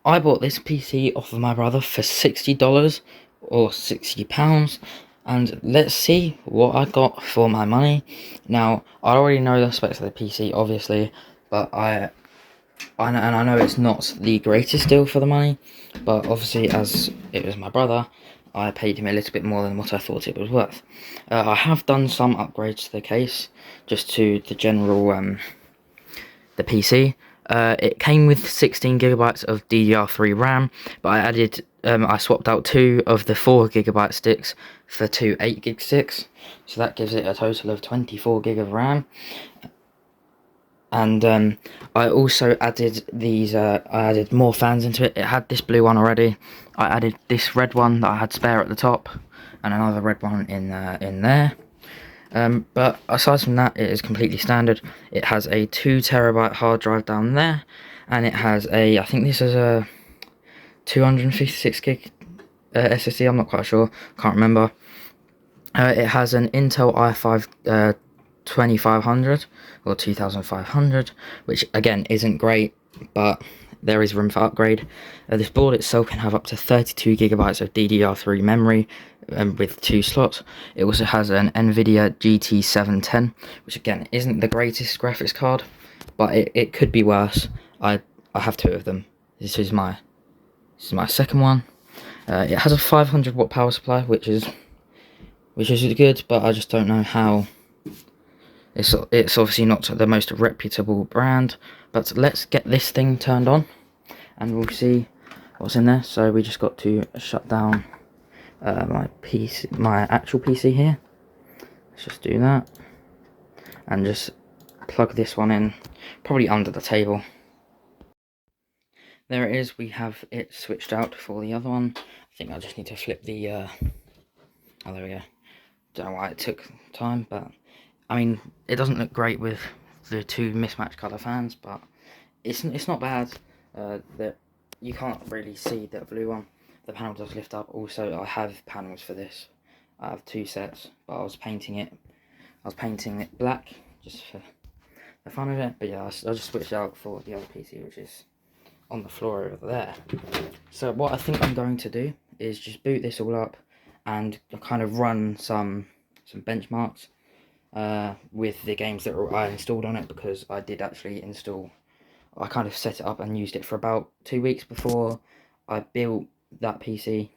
I bought this PC off of my brother for $60 or £60, and let's see what I got for my money. Now, I already know the specs of the PC, obviously, but I know it's not the greatest deal for the money, but obviously, as it was my brother, I paid him a little bit more than what I thought it was worth. I have done some upgrades to the case, just to the general the PC. It came with 16GB of DDR3 RAM, but I swapped out 2 of the 4GB sticks for 2 8GB sticks, so that gives it a total of 24GB of RAM. And I also added I added more fans into it. It had this blue one already. I added this red one that I had spare at the top, and another red one in there. But aside from that, it is completely standard. It has a 2TB hard drive down there, and it has I think this is a 256GB SSD, I'm not quite sure, can't remember. It has an Intel i5 2500 or 2500, which again isn't great, but there is room for upgrade. This board itself can have up to 32GB of DDR3 memory with 2 slots. It also has an NVIDIA GT710, which again isn't the greatest graphics card, but it could be worse. I have 2 of them. This is my second one. It has a 500-watt power supply, which is good, but I just don't know how. It's obviously not the most reputable brand, but let's get this thing turned on and we'll see what's in there. So we just got to shut down my actual PC here. Let's just do that and just plug this one in, probably under the table. There it is. We have it switched out for the other one. I think I just need to flip the oh, there we go. Don't know why it took time, but I mean, it doesn't look great with the 2 mismatched colour fans, but it's not bad. That you can't really see the blue one. The panel does lift up. Also, I have panels for this. I have 2 sets, but I was painting it black just for the fun of it. But yeah, I just switched out for the other PC, which is on the floor over there. So what I think I'm going to do is just boot this all up and kind of run some benchmarks with the games that I installed on it, because I did actually install. I kind of set it up and used it for about 2 weeks before I built that PC.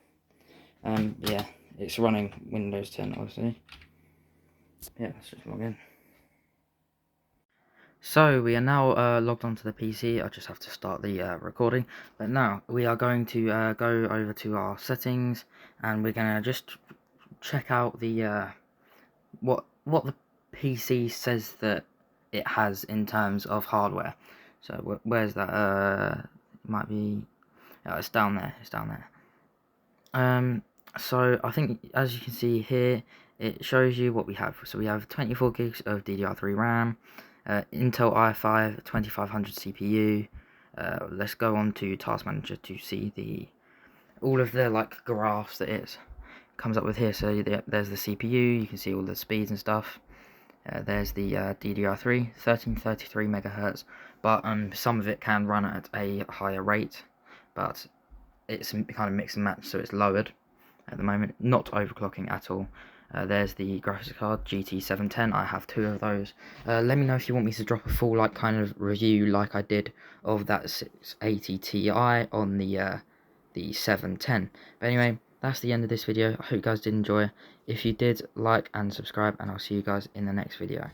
Yeah, it's running Windows 10, obviously. Yeah, let's just log in. So we are now logged onto the PC. I just have to start the recording. But now we are going to go over to our settings, and we're gonna just check out the what the PC says that it has in terms of hardware. So where's that? It might be. Yeah, it's down there. It's down there. So I think, as you can see here, it shows you what we have. So we have 24 gigs of DDR3 RAM, Intel i5 2500 CPU. Let's go on to Task Manager to see all of the graphs that it comes up with here. So there's the CPU. You can see all the speeds and stuff. There's the DDR3 1333 megahertz, but some of it can run at a higher rate, but it's kind of mix and match, so it's lowered at the moment, not overclocking at all. There's the graphics card GT710. I have 2 of those. Let me know if you want me to drop a full kind of review like I did of that 680 Ti on the 710. But anyway, that's the end of this video. I hope you guys did enjoy. If you did, like and subscribe, and I'll see you guys in the next video.